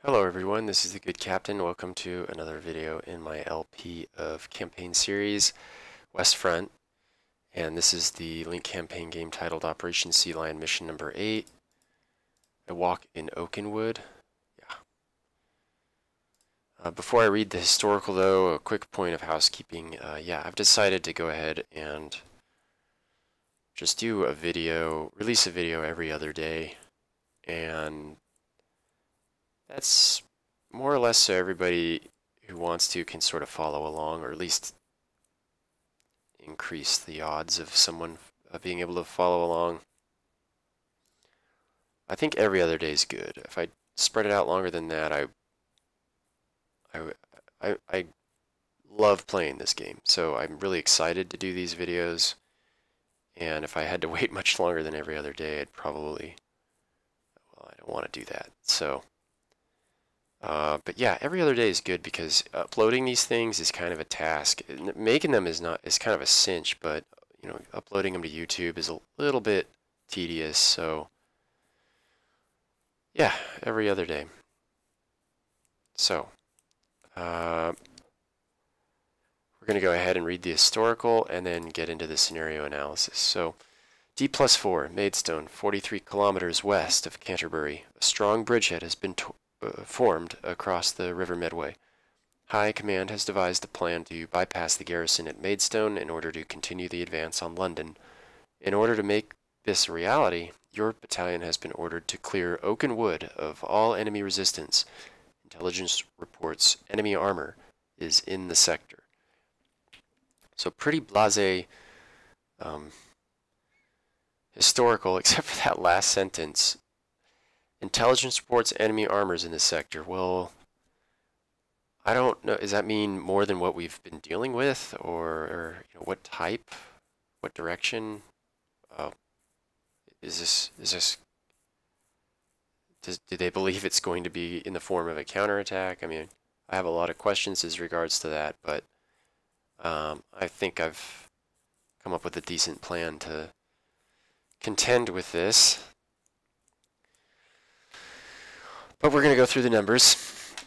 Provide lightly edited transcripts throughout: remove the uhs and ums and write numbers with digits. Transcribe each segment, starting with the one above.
Hello everyone, this is the Good Captain. Welcome to another video in my LP of campaign series, West Front. And this is the Link campaign game titled Operation Sealion Mission Number 8. A walk in Oakenwood. Before I read the historical though, a quick point of housekeeping. I've decided to go ahead and just do a video, release a video every other day. And that's more or less so everybody who wants to can sort of follow along, or at least increase the odds of someone being able to follow along. I think every other day is good. If I spread it out longer than that, I love playing this game, so I'm really excited to do these videos. And if I had to wait much longer than every other day, I'd probably, well, I don't want to do that. So. But yeah, every other day is good because uploading these things is kind of a task. Making them is kind of a cinch, but uploading them to YouTube is a little bit tedious. So yeah, every other day. So we're going to go ahead and read the historical and then get into the scenario analysis. So D+4, Maidstone, 43 kilometers west of Canterbury. A strong bridgehead has been formed across the River Medway. High Command has devised a plan to bypass the garrison at Maidstone in order to continue the advance on London. In order to make this a reality, your battalion has been ordered to clear Oaken Wood of all enemy resistance. Intelligence reports enemy armor is in the sector. So pretty blasé historical, except for that last sentence. Intelligence reports enemy armors in this sector. Well, I don't know. Does that mean more than what we've been dealing with, or what type, what direction? Is this? Do they believe it's going to be in the form of a counterattack? I mean, I have a lot of questions as regards to that, but I think I've come up with a decent plan to contend with this. But we're going to go through the numbers.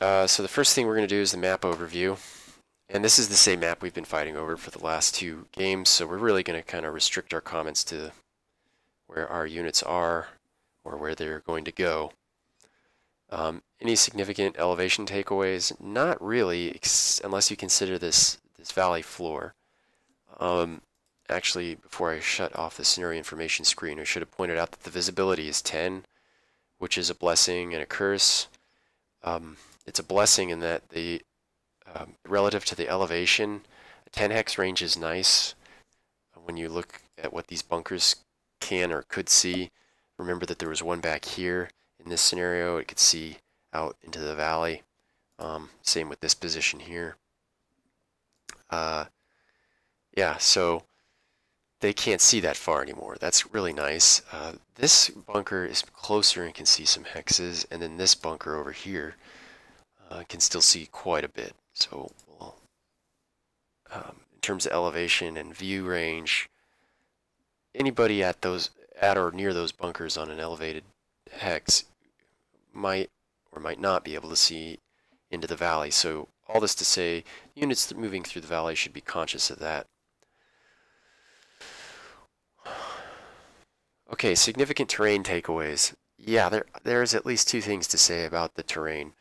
So the first thing we're going to do is the map overview. And this is the same map we've been fighting over for the last two games, so we're really going to kind of restrict our comments to where our units are or where they're going to go. Any significant elevation takeaways? Not really, unless you consider this valley floor. Actually, before I shut off the scenario information screen, I should have pointed out that the visibility is 10. Which is a blessing and a curse. It's a blessing in that the relative to the elevation, a 10 hex range is nice. When you look at what these bunkers can or could see, remember that there was one back here in this scenario. It could see out into the valley. Same with this position here. Yeah, so they can't see that far anymore. That's really nice. This bunker is closer and can see some hexes, and then this bunker over here can still see quite a bit. So in terms of elevation and view range, anybody at or near those bunkers on an elevated hex might or might not be able to see into the valley. So all this to say, units moving through the valley should be conscious of that. Okay, significant terrain takeaways. Yeah, there's at least two things to say about the terrain.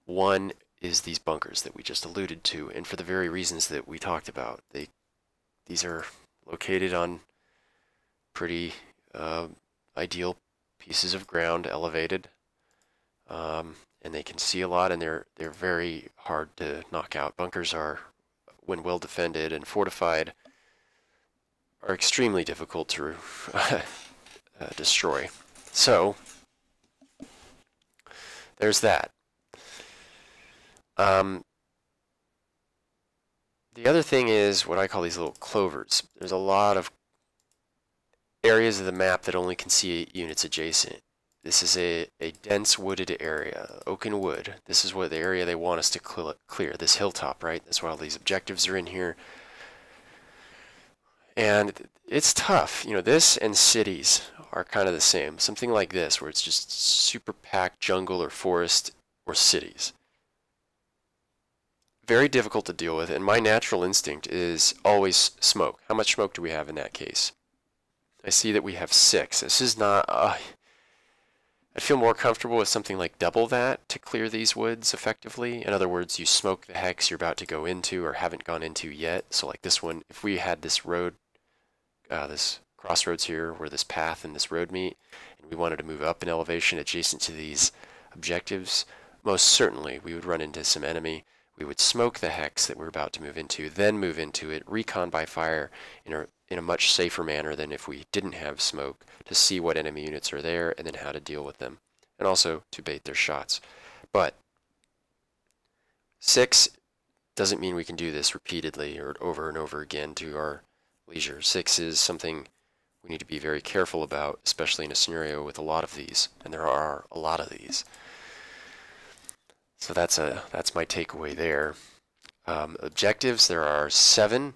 One is these bunkers that we just alluded to, and for the very reasons that we talked about. These are located on pretty ideal pieces of ground, elevated, and they can see a lot, and they're very hard to knock out. Bunkers are, when well defended and fortified, are extremely difficult to destroy. So there's that. The other thing is what I call these little clovers. There's a lot of areas of the map that only can see units adjacent. This is a dense wooded area, Oaken Wood. This is what the area they want us to clear, this hilltop, right? That's why all these objectives are in here. And it's tough. This and cities are kind of the same. Something like this, where it's just super packed jungle or forest, or cities. Very difficult to deal with, and my natural instinct is always smoke. How much smoke do we have in that case? I see that we have 6. This is not... I'd feel more comfortable with something like double that to clear these woods effectively. In other words, you smoke the hex you're about to go into or haven't gone into yet. So like this one, if we had this road, this crossroads here where this path and this road meet, and we wanted to move up in elevation adjacent to these objectives, most certainly we would run into some enemy. We would smoke the hex that we're about to move into, then move into it, recon by fire in a much safer manner than if we didn't have smoke, to see what enemy units are there and then how to deal with them, and also to bait their shots. But 6 doesn't mean we can do this repeatedly or over and over again to our leisure. 6 is something we need to be very careful about, especially in a scenario with a lot of these, and there are a lot of these. So that's my takeaway there. Objectives, there are 7,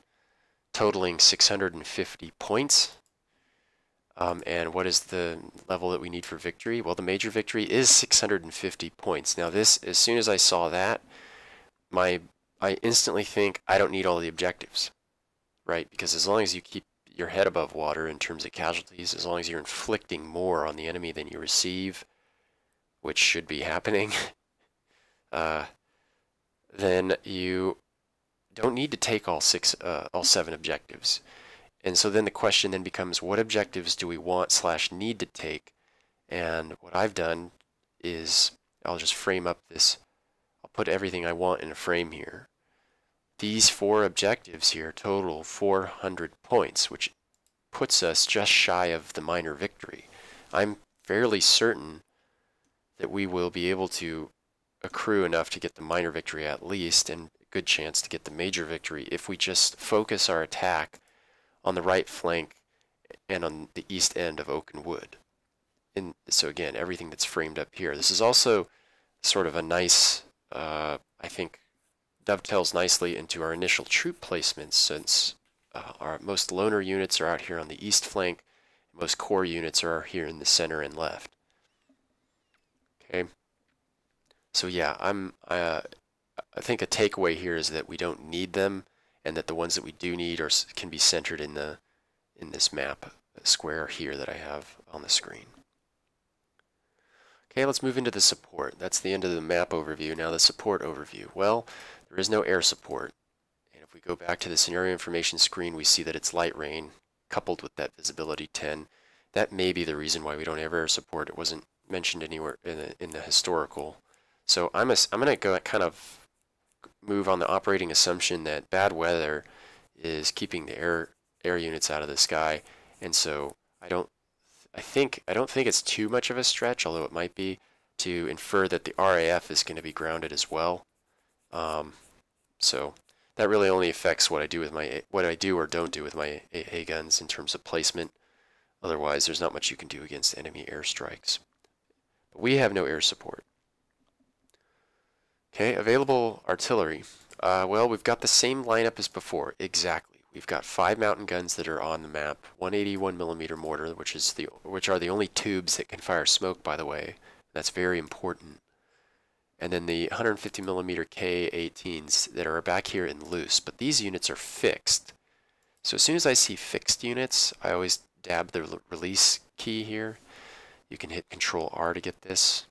totaling 650 points. And what is the level that we need for victory? Well, the major victory is 650 points. Now this, as soon as I saw that, I instantly think I don't need all the objectives, right? Because as long as you keep your head above water in terms of casualties, as long as you're inflicting more on the enemy than you receive, which should be happening, then you don't need to take all 7 objectives. And so then the question then becomes, what objectives do we want / need to take? And what I've done is I'll just frame up this. I'll put everything I want in a frame here. These 4 objectives here total 400 points, which puts us just shy of the minor victory. I'm fairly certain that we will be able to accrue enough to get the minor victory at least, and a good chance to get the major victory if we just focus our attack on the right flank and on the east end of Oaken Wood. And so again, everything that's framed up here. This is also sort of a nice, I think, dovetails nicely into our initial troop placements, since our most loner units are out here on the east flank, most core units are here in the center and left. Okay. So yeah, I think a takeaway here is that we don't need them, and that the ones that we do need can be centered in this map square here that I have on the screen. Okay, let's move into the support. That's the end of the map overview. Now the support overview. Well, there is no air support. And if we go back to the scenario information screen, we see that it's light rain coupled with that visibility 10. That may be the reason why we don't have air support. It wasn't mentioned anywhere in the historical. So I'm going to go kind of move on the operating assumption that bad weather is keeping the air units out of the sky, and so I don't think it's too much of a stretch, although it might be, to infer that the RAF is going to be grounded as well. So that really only affects what I do or don't do with my AA guns in terms of placement. Otherwise, there's not much you can do against enemy airstrikes. But we have no air support. Okay, available artillery. Well, we've got the same lineup as before, exactly. We've got 5 mountain guns that are on the map, 181mm mortar, which are the only tubes that can fire smoke, by the way. That's very important. And then the 150mm K-18s that are back here in loose, but these units are fixed. So as soon as I see fixed units, I always dab the release key here. You can hit Control R to get this.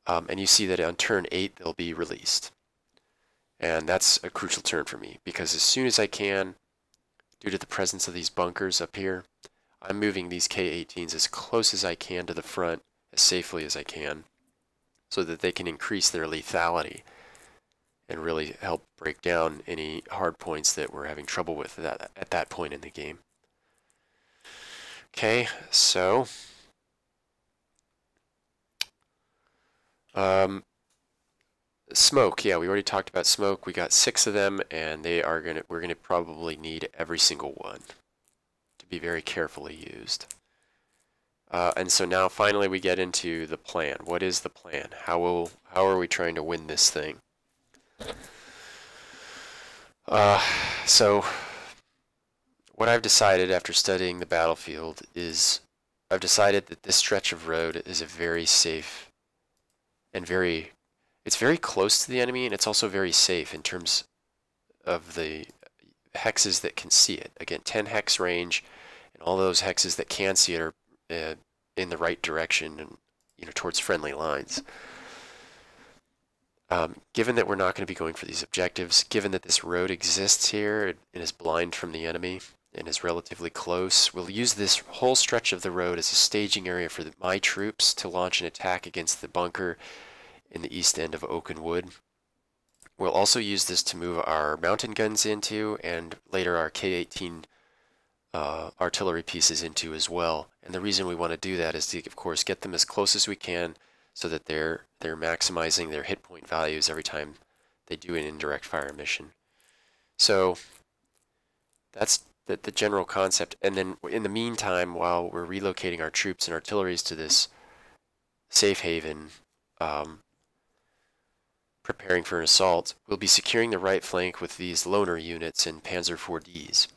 And you see that on turn 8 they'll be released. And that's a crucial turn for me, because as soon as I can, due to the presence of these bunkers up here, I'm moving these K-18s as close as I can to the front, as safely as I can, so that they can increase their lethality and really help break down any hard points that we're having trouble with at that point in the game. Okay, so smoke, yeah, we already talked about smoke. We got 6 of them, and we're gonna probably need every single one to be very carefully used. And so now finally we get into the plan. What is the plan? How are we trying to win this thing? So what I've decided after studying the battlefield is I've decided that this stretch of road is a very safe and very it's very close to the enemy, and it's also very safe in terms of the hexes that can see it. Again, 10 hex range, and all those hexes that can see it are in the right direction and towards friendly lines. Given that we're not going to be going for these objectives, given that this road exists here and is blind from the enemy and is relatively close, we'll use this whole stretch of the road as a staging area for my troops to launch an attack against the bunker in the east end of Oaken Wood. We'll also use this to move our mountain guns into, and later our K-18 artillery pieces into as well. And the reason we want to do that is to, of course, get them as close as we can so that they're maximizing their hit point values every time they do an indirect fire mission. So that's the general concept. And then in the meantime, while we're relocating our troops and artilleries to this safe haven, preparing for an assault, we'll be securing the right flank with these loner units and Panzer IVs.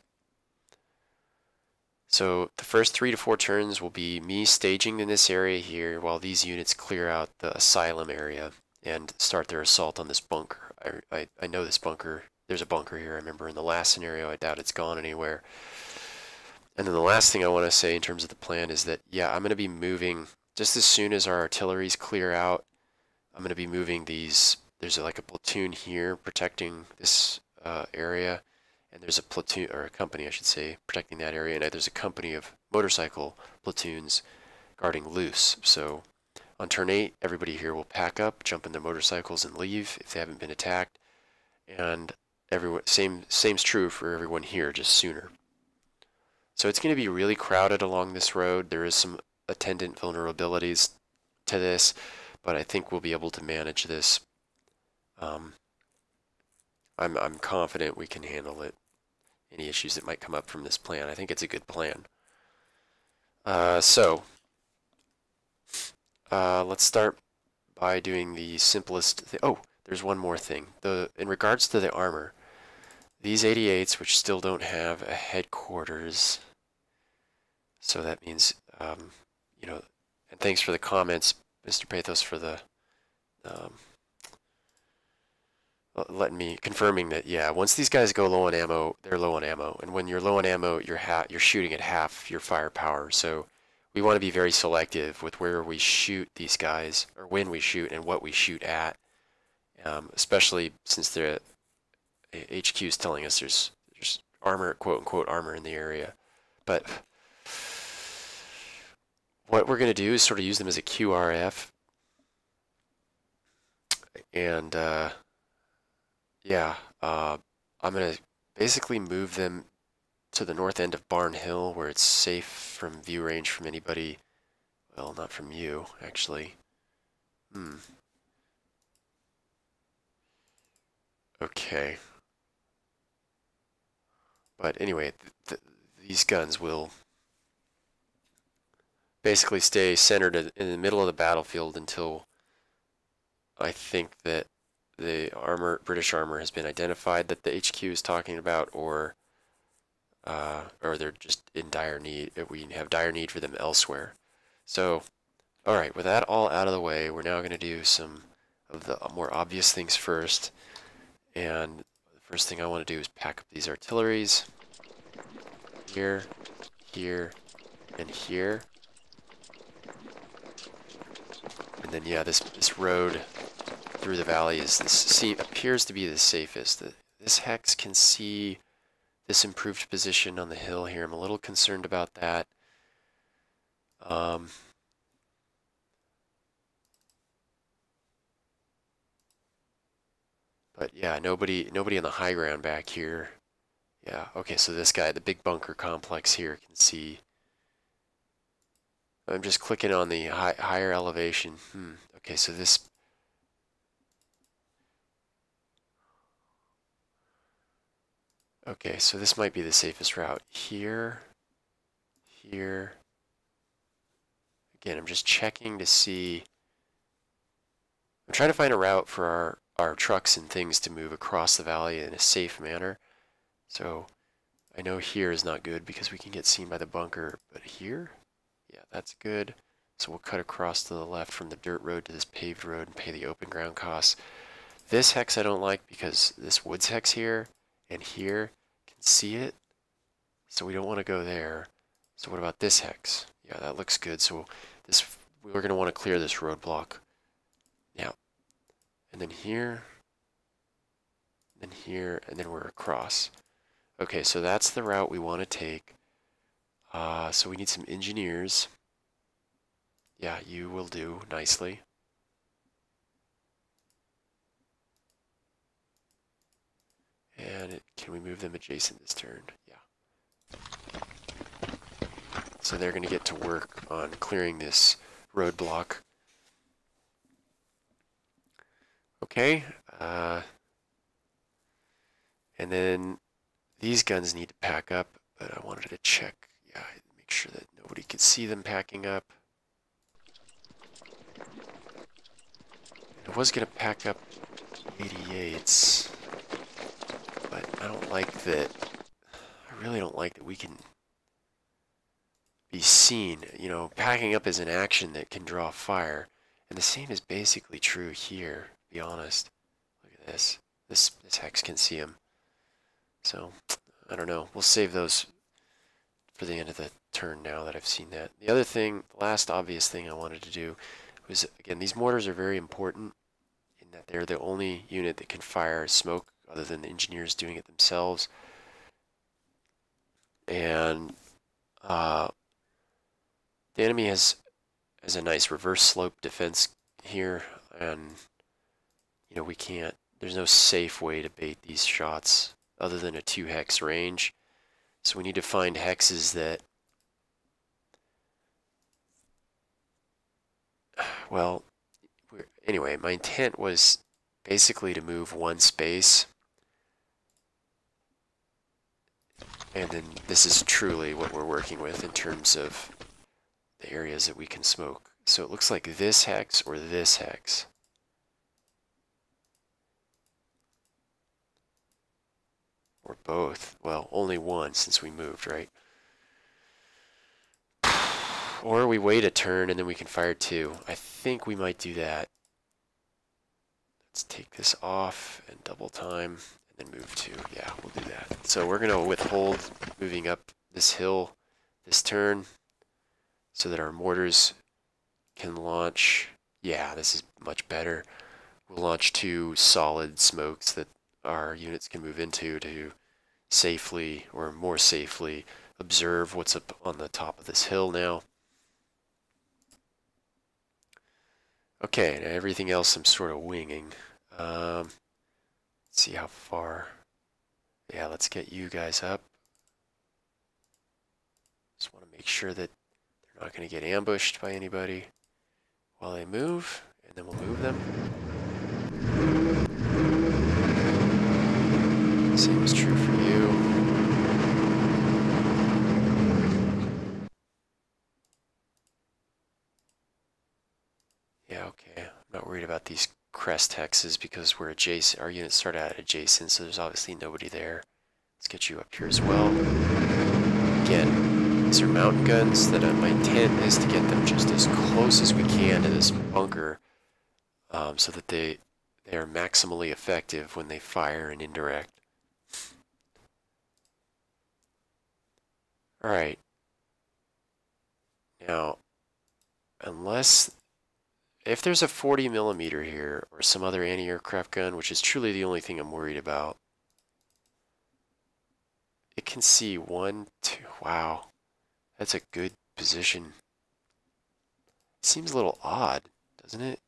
So the first 3 to 4 turns will be me staging in this area here while these units clear out the asylum area and start their assault on this bunker. I know this bunker, there's a bunker here. I remember in the last scenario, I doubt it's gone anywhere. And then the last thing I want to say in terms of the plan is that, yeah, I'm going to be moving, just as soon as our artilleries clear out, I'm going to be moving these. There's like a platoon here protecting this area, and there's a platoon, or a company I should say, protecting that area, and there's a company of motorcycle platoons guarding loose. So on turn 8, everybody here will pack up, jump in their motorcycles, and leave if they haven't been attacked. And everyone, same's true for everyone here, just sooner. So it's going to be really crowded along this road. There is some attendant vulnerabilities to this, but I think we'll be able to manage this. I'm confident we can handle it. Any issues that might come up from this plan, I think it's a good plan. Let's start by doing the simplest thing. Oh, there's one more thing. In regards to the armor, these 88s, which still don't have a headquarters, so that means, and thanks for the comments, Mr. Pathos, for the confirming that, yeah, once these guys go low on ammo, they're low on ammo, and when you're low on ammo, you're shooting at half your firepower. So we want to be very selective with where we shoot these guys, or when we shoot, and what we shoot at, especially since the HQ is telling us there's armor, quote unquote, armor in the area. But what we're going to do is sort of use them as a QRF, and I'm going to basically move them to the north end of Barn Hill, where it's safe from view range from anybody. Well, not from you, actually. Okay. But anyway, these guns will basically stay centered in the middle of the battlefield until I think that the British armor has been identified that the HQ is talking about, or they're just in dire need. We have dire need for them elsewhere. So, all right, with that all out of the way, we're now going to do some of the more obvious things first. And the first thing I want to do is pack up these artilleries here, here, and here. And then, yeah, this road through the valley appears to be the safest. This hex can see this improved position on the hill here. I'm a little concerned about that. But yeah, nobody on the high ground back here. Yeah, okay, so this guy, the big bunker complex here, can see. I'm just clicking on the higher elevation. Okay, so this. Okay, so this might be the safest route. Here. Again, I'm just checking to see. I'm trying to find a route for our trucks and things to move across the valley in a safe manner. So I know here is not good because we can get seen by the bunker, but here, yeah, that's good. So we'll cut across to the left from the dirt road to this paved road and pay the open ground costs. This hex I don't like because this woods hex here and here can see it. So we don't want to go there. So what about this hex? Yeah, that looks good. So this, we're going to want to clear this roadblock. Yeah. And then here, and then here, and then we're across. Okay, so that's the route we want to take. So we need some engineers. Yeah, you will do nicely. And can we move them adjacent this turn? Yeah. So they're going to get to work on clearing this roadblock. Okay. And then these guns need to pack up, but I wanted to check, yeah, make sure that nobody could see them packing up. I was going to pack up 88s, but I don't like that. I really don't like that we can be seen. You know, packing up is an action that can draw fire, and the same is basically true here, to be honest. Look at this. This hex can see him. So, I don't know. We'll save those for the end of the turn now that I've seen that. The other thing, the last obvious thing I wanted to do was, again, these mortars are very important in that they're the only unit that can fire smoke other than the engineers doing it themselves. And the enemy has a nice reverse slope defense here, and you know, we can't, there's no safe way to bait these shots other than a 2 hex range. So we need to find hexes that, well, anyway, my intent was basically to move 1 space. And then this is truly what we're working with in terms of the areas that we can smoke. So it looks like this hex or this hex. Or both. Well, only one since we moved, right? Or we wait a turn and then we can fire 2. I think we might do that. Let's take this off and double time and then move 2. Yeah, we'll do that. So we're going to withhold moving up this hill this turn so that our mortars can launch. Yeah, this is much better. We'll launch 2 solid smokes that our units can move into to safely, or more safely, observe what's up on the top of this hill now. Okay, now everything else I'm sort of winging. Let's see how far. Yeah, let's get you guys up. Just want to make sure that they're not going to get ambushed by anybody while they move, and then we'll move them. Same is true for you. Yeah, okay. I'm not worried about these crest hexes because we're adjacent. Our units start out adjacent, so there's obviously nobody there. Let's get you up here as well. Again, these are mountain guns that my intent is to get them just as close as we can to this bunker so that they are maximally effective when they fire and indirect. Alright. Now, if there's a 40mm here or some other anti-aircraft gun, which is truly the only thing I'm worried about, it can see 1, 2, wow, that's a good position. It seems a little odd, doesn't it?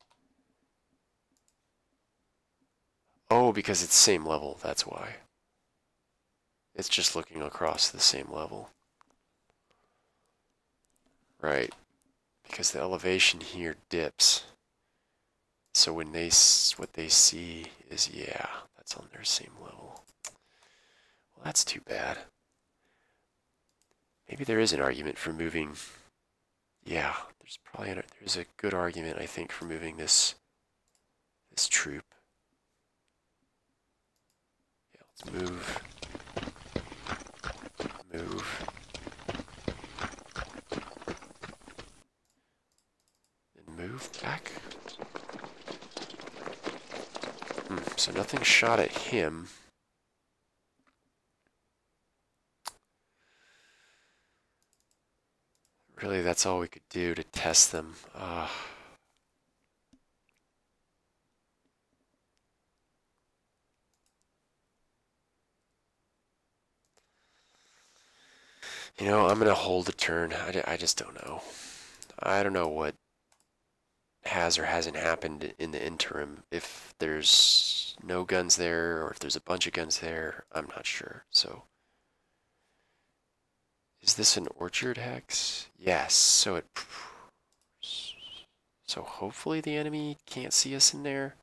Oh, because it's same level, that's why. It's just looking across the same level. Right, because the elevation here dips. So when what they see is, yeah, that's on their same level. Well, that's too bad. Maybe there is an argument for moving. Yeah, there's a good argument, I think, for moving this troop. Yeah, let's move. Move. So nothing shot at him. Really, that's all we could do to test them. You know, I'm going to hold a turn. I just don't know. I don't know what has or hasn't happened in the interim. If there's no guns there or if there's a bunch of guns there, I'm not sure. So, is this an orchard hex? Yes. So hopefully the enemy can't see us in there.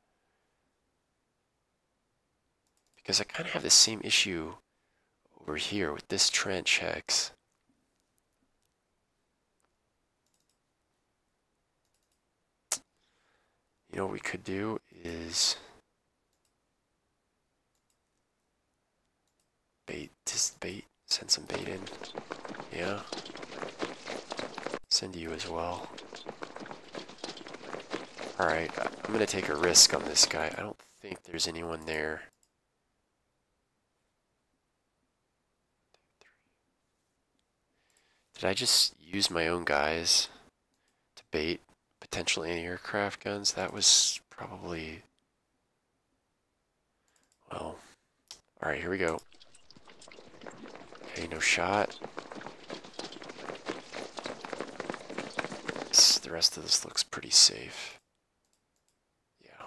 Because I kind of have the same issue over here with this trench hex. You know what we could do is send some bait in. Yeah. Send you as well. Alright, I'm gonna take a risk on this guy. I don't think there's anyone there. Did I just use my own guys to bait potential anti-aircraft guns? That was probably... Well, alright, here we go. Okay, no shot. The rest of this looks pretty safe. Yeah.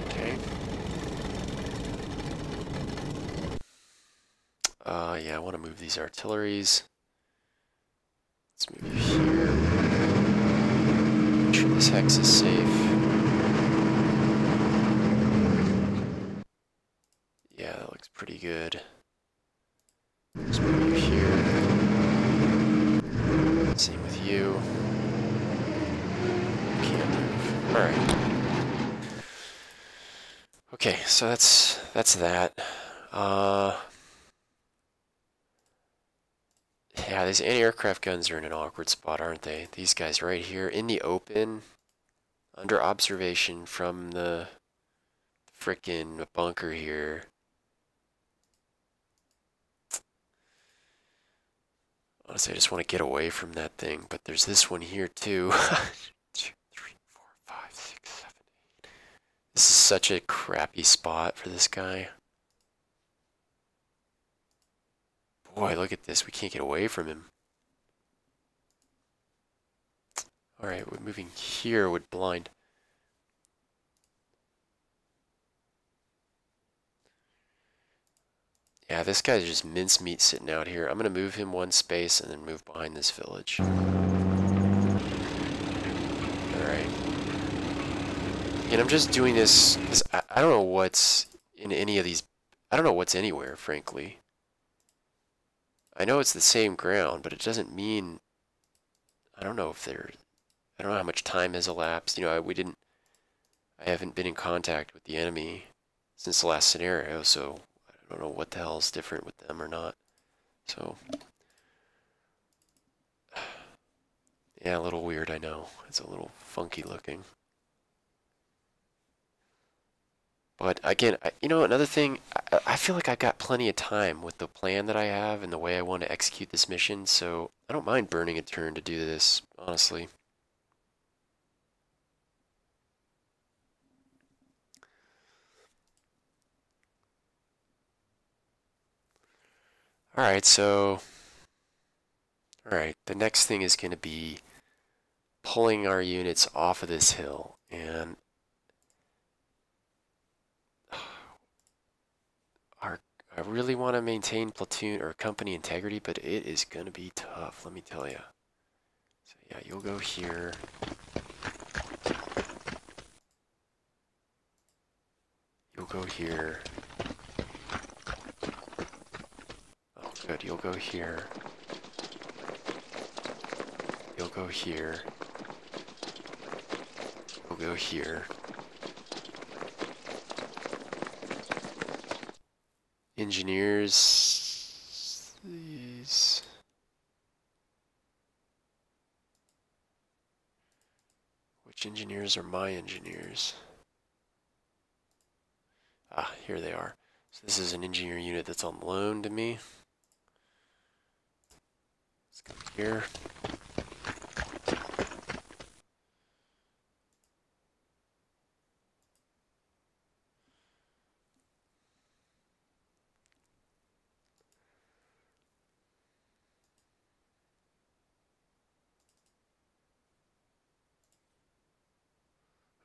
Okay. Yeah, I want to move these artilleries. Let's move you here. Make sure this hex is safe. Yeah, that looks pretty good. Let's move you here. Same with you. Can't move. Alright. Okay, so that's that. Yeah, these anti-aircraft guns are in an awkward spot, aren't they? These guys right here in the open, under observation from the frickin' bunker here. Honestly, I just want to get away from that thing, but there's this one here too. 2, 3, 4, 5, 6, 7, 8. This is such a crappy spot for this guy. Boy, look at this. We can't get away from him. Alright, we're moving here would blind. Yeah, this guy's just mincemeat sitting out here. I'm going to move him one space and then move behind this village. Alright. And I'm just doing this because I don't know what's in any of these. I don't know what's anywhere, frankly. I know it's the same ground, but it doesn't mean... I don't know if they're... I don't know how much time has elapsed. You know, I haven't been in contact with the enemy since the last scenario, so I don't know what the hell is different with them or not. So, yeah, a little weird, I know. It's a little funky looking. But again, you know, another thing, I feel like I've got plenty of time with the plan that I have and the way I want to execute this mission, so I don't mind burning a turn to do this, honestly. Alright, so... Alright, the next thing is going to be pulling our units off of this hill, and... I really want to maintain platoon or company integrity, but it is going to be tough, let me tell you. So yeah, you'll go here. You'll go here. Oh, good, you'll go here. You'll go here. You'll go here. Engineers, these. Which engineers are my engineers? Ah, here they are. So this is an engineer unit that's on loan to me. Let's go here.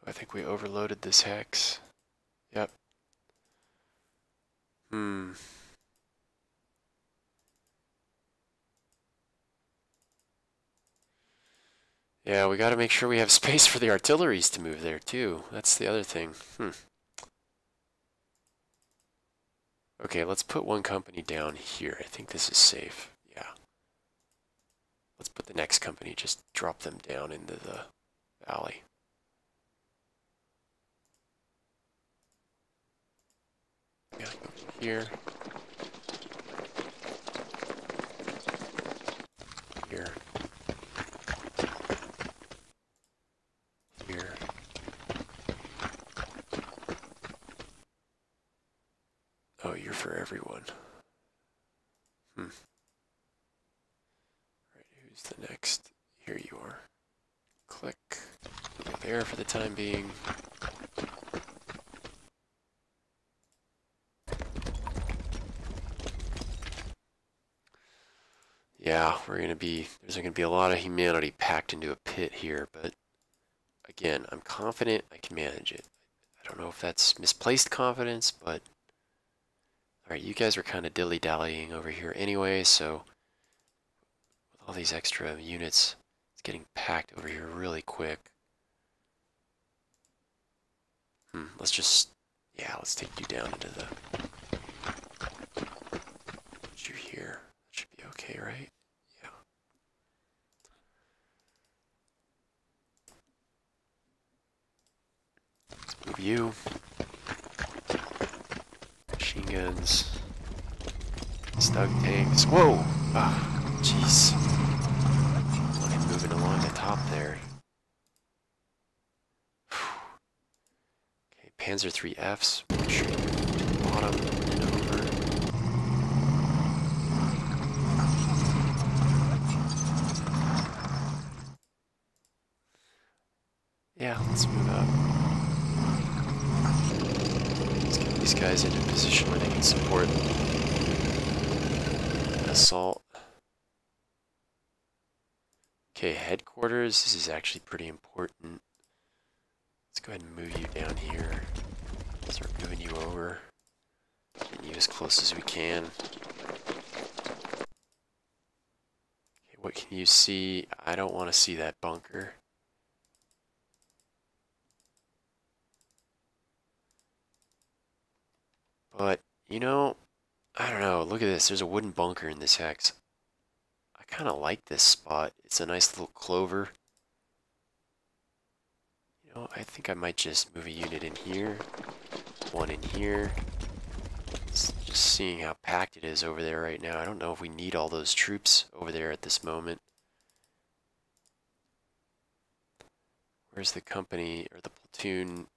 I think we overloaded this hex. Yep. Yeah, we gotta make sure we have space for the artilleries to move there too. That's the other thing. Okay, let's put one company down here. I think this is safe. Yeah. Let's put the next company, just drop them down into the valley. Yeah, go here. Here. Here. Oh, you're for everyone. Right, who's the next? Here you are. Click. Go there for the time being. Yeah, there's gonna be a lot of humanity packed into a pit here, but again, I'm confident I can manage it. I don't know if that's misplaced confidence, but alright, you guys were kind of dilly-dallying over here anyway, so with all these extra units, it's getting packed over here really quick. Let's take you down into the... Put you here. That should be okay, right? Yeah. Let's move you. Machine guns. Stug tanks. Whoa! Ah, jeez. I'm moving along the top there. Okay, Panzer IIIFs. Make sure you move to the bottom and over. Yeah, let's move up. Let's get these guys into a position where they can support an assault. Okay, headquarters. This is actually pretty important. Let's go ahead and move you down here. Start moving you over. Getting you as close as we can. Okay, what can you see? I don't want to see that bunker. But, you know, I don't know. Look at this. There's a wooden bunker in this hex. I kind of like this spot. It's a nice little clover. You know, I think I might just move a unit in here. One in here. Just seeing how packed it is over there right now. I don't know if we need all those troops over there at this moment. Where's the company or the platoon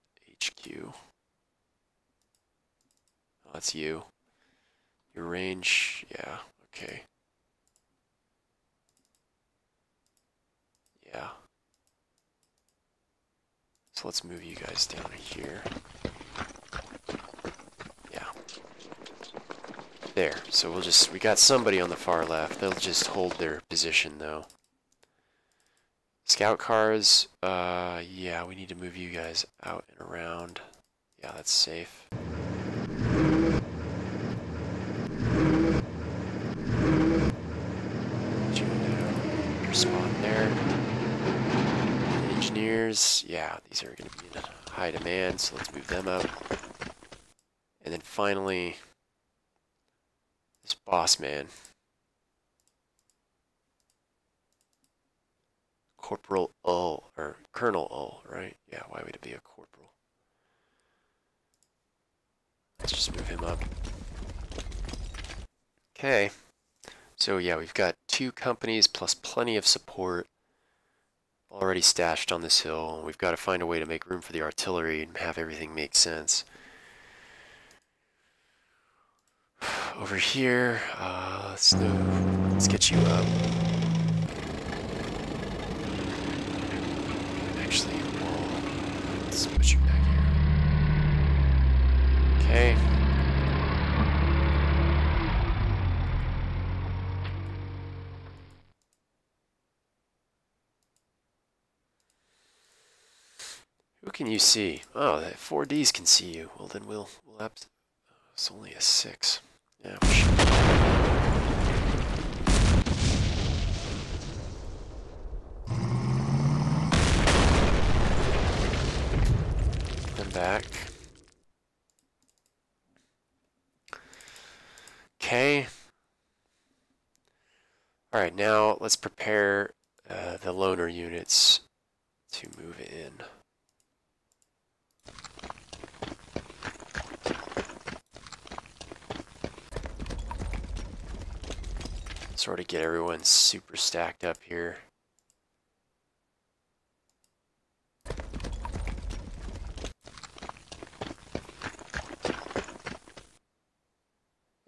HQ? Oh, that's you. Your range, yeah, okay. Yeah. So let's move you guys down here. Yeah. There, so we got somebody on the far left. They'll just hold their position though. Scout cars, yeah, we need to move you guys out and around. Yeah, that's safe. Your spot there. Engineers, yeah, these are going to be in high demand, so let's move them up. And then finally, this boss man. Corporal Ull, or Colonel Ull, right? Yeah, why would it be a corporal? Let's just move him up. Okay. So yeah, we've got 2 companies plus plenty of support. already stashed on this hill. We've got to find a way to make room for the artillery and have everything make sense. Over here, let's get you up. Actually, let's put you back here. Okay. Who can you see? Oh, the 4Ds can see you. Well, then we'll have to. It's only a 6. Yeah, we should. Them back. Okay. All right, now let's prepare the loner units to move in. Sort of get everyone super stacked up here.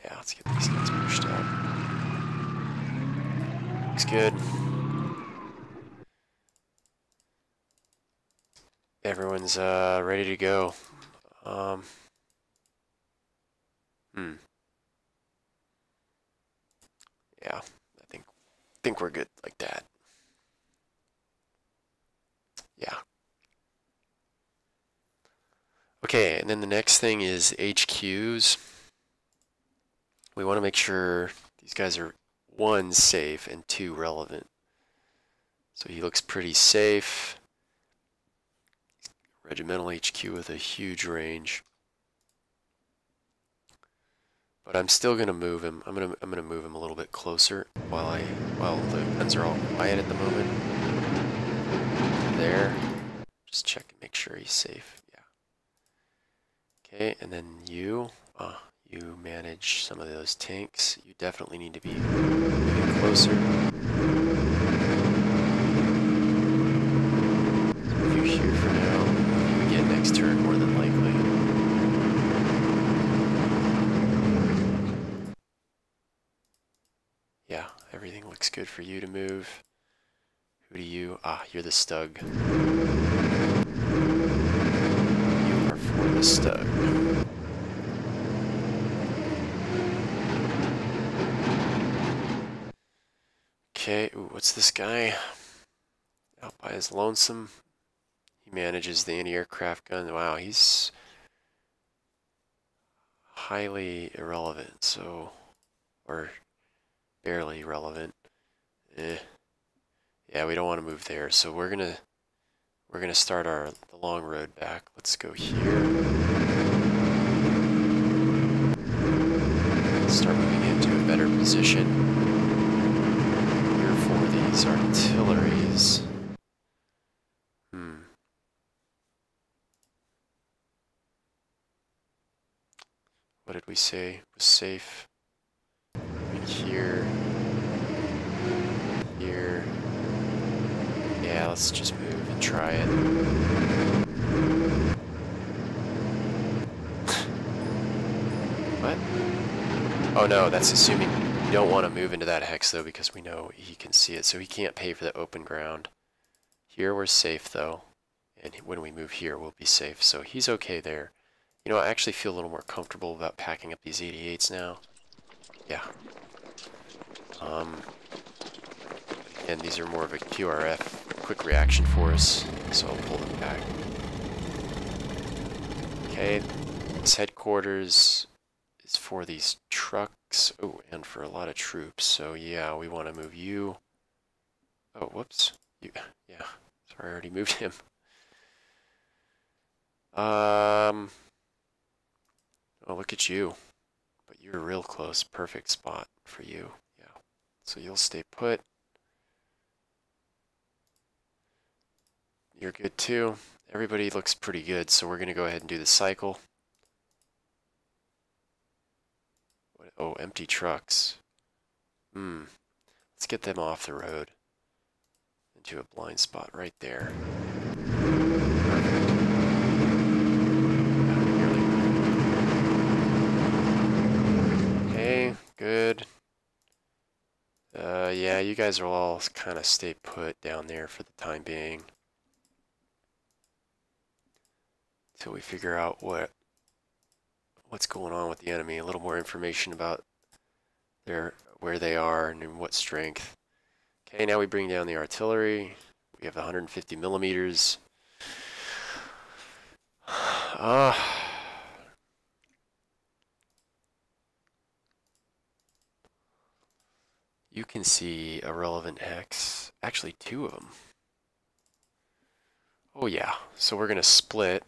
Yeah, let's get these guys pushed up. Looks good. Everyone's ready to go. Yeah, I think we're good like that. Yeah. Okay, and then the next thing is HQs. We want to make sure these guys are 1, safe, and 2, relevant. So he looks pretty safe. Regimental HQ with a huge range. But I'm still gonna move him. I'm gonna move him a little bit closer while the guns are all quiet at the moment. There. Just check and make sure he's safe. Yeah. Okay, and then you manage some of those tanks. You definitely need to be moving closer. So move you here for now. Move you again next turn, more than likely. Yeah, everything looks good for you to move. Who do you? You're the Stug. You are for the Stug. Okay, ooh, what's this guy? Out by his lonesome. He manages the anti-aircraft gun. Wow, he's highly irrelevant, so, or barely relevant. Yeah, we don't want to move there, so we're gonna start the long road back. Let's go here. Start moving into a better position. Here for these artilleries. What did we say was safe? Here. Here. Yeah, let's just move and try it. What? Oh no, that's assuming we don't want to move into that hex though, because we know he can see it, so he can't pay for the open ground. Here we're safe though, and when we move here we'll be safe, so he's okay there. You know, I actually feel a little more comfortable about packing up these 88s now. Yeah. And these are more of a QRF, quick reaction force, so I'll pull them back. Okay, this headquarters is for these trucks, oh, and for a lot of troops, so yeah, we want to move you. Oh, whoops. Yeah, sorry, I already moved him. Oh, look at you. But you're real close, perfect spot for you, yeah. So you'll stay put. You're good too. Everybody looks pretty good, so we're going to go ahead and do the cycle. Oh, empty trucks. Let's get them off the road and into a blind spot right there. Okay, good. Yeah, you guys will all kind of stay put down there for the time being. Till we figure out what's going on with the enemy, a little more information about where they are and in what strength. Okay, now we bring down the artillery. We have 150 millimeters. You can see a relevant hex. Actually, 2 of them. Oh yeah, so we're going to split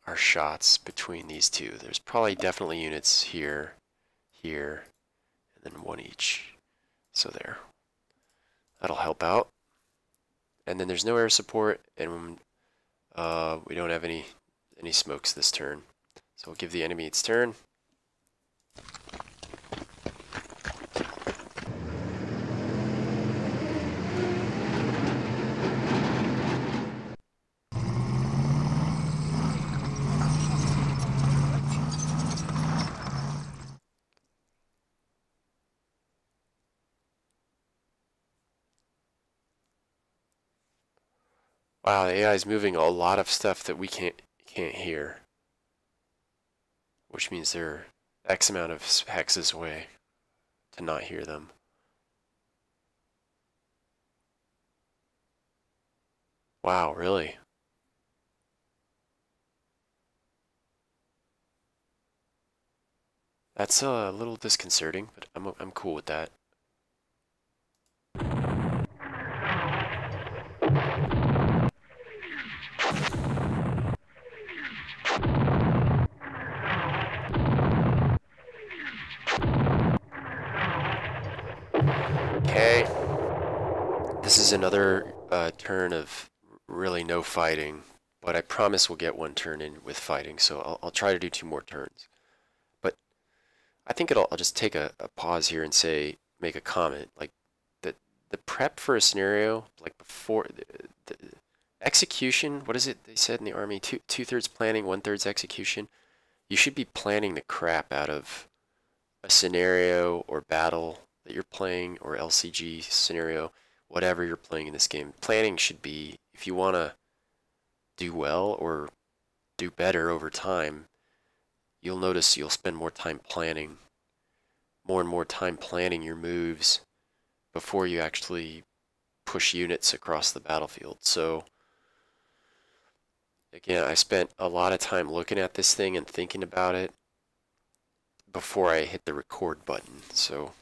our shots between these 2. There's probably definitely units here, here, and then 1 each. So there. That'll help out. And then there's no air support, and we don't have any smokes this turn. So we'll give the enemy its turn. Wow, the AI is moving a lot of stuff that we can't hear, which means they're X amount of hexes away to not hear them. Wow, really? That's a little disconcerting, but I'm cool with that. Okay. This is another turn of really no fighting, but I promise we'll get 1 turn in with fighting, so I'll try to do 2 more turns. But I think I'll just take a pause here and make a comment, like the prep for a scenario, like before the execution, what is it they said in the Army? Two-thirds planning, 1/3 execution. You should be planning the crap out of a scenario or battle that you're playing, or LCG scenario, whatever you're playing in this game. Planning should be, if you want to do well or do better over time, you'll notice you'll spend more time planning, more and more time planning your moves before you actually push units across the battlefield. So again, I spent a lot of time looking at this thing and thinking about it before I hit the record button. So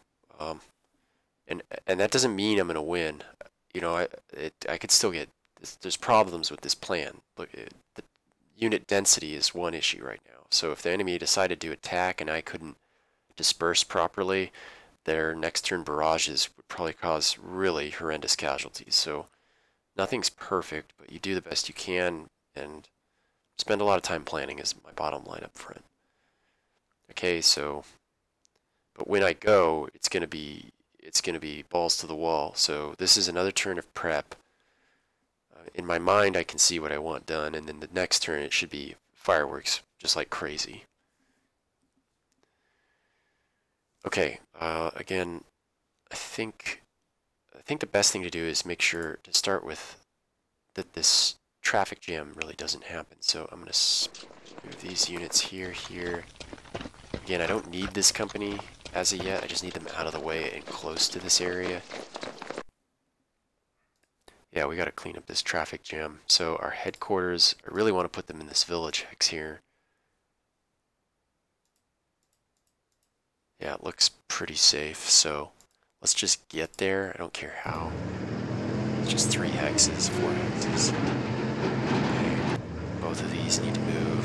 and that doesn't mean I'm going to win. You know, I could still get there's problems with this plan. Look, the unit density is one issue right now. So if the enemy decided to attack and I couldn't disperse properly, their next turn barrages would probably cause really horrendous casualties. So nothing's perfect, but you do the best you can and spend a lot of time planning is my bottom line up front. Okay, so but when I go, it's gonna be balls to the wall. So this is another turn of prep. In my mind, I can see what I want done, and then the next turn it should be fireworks, just like crazy. Okay, again, I think the best thing to do is make sure to start with that this traffic jam really doesn't happen. So I'm going to move these units here, here. Again, I don't need this company as of yet. I just need them out of the way and close to this area. Yeah, we got to clean up this traffic jam. So our headquarters, I really want to put them in this village hex here. Yeah, it looks pretty safe, so let's just get there. I don't care how. It's just 3 hexes, 4 hexes. Okay, both of these need to move.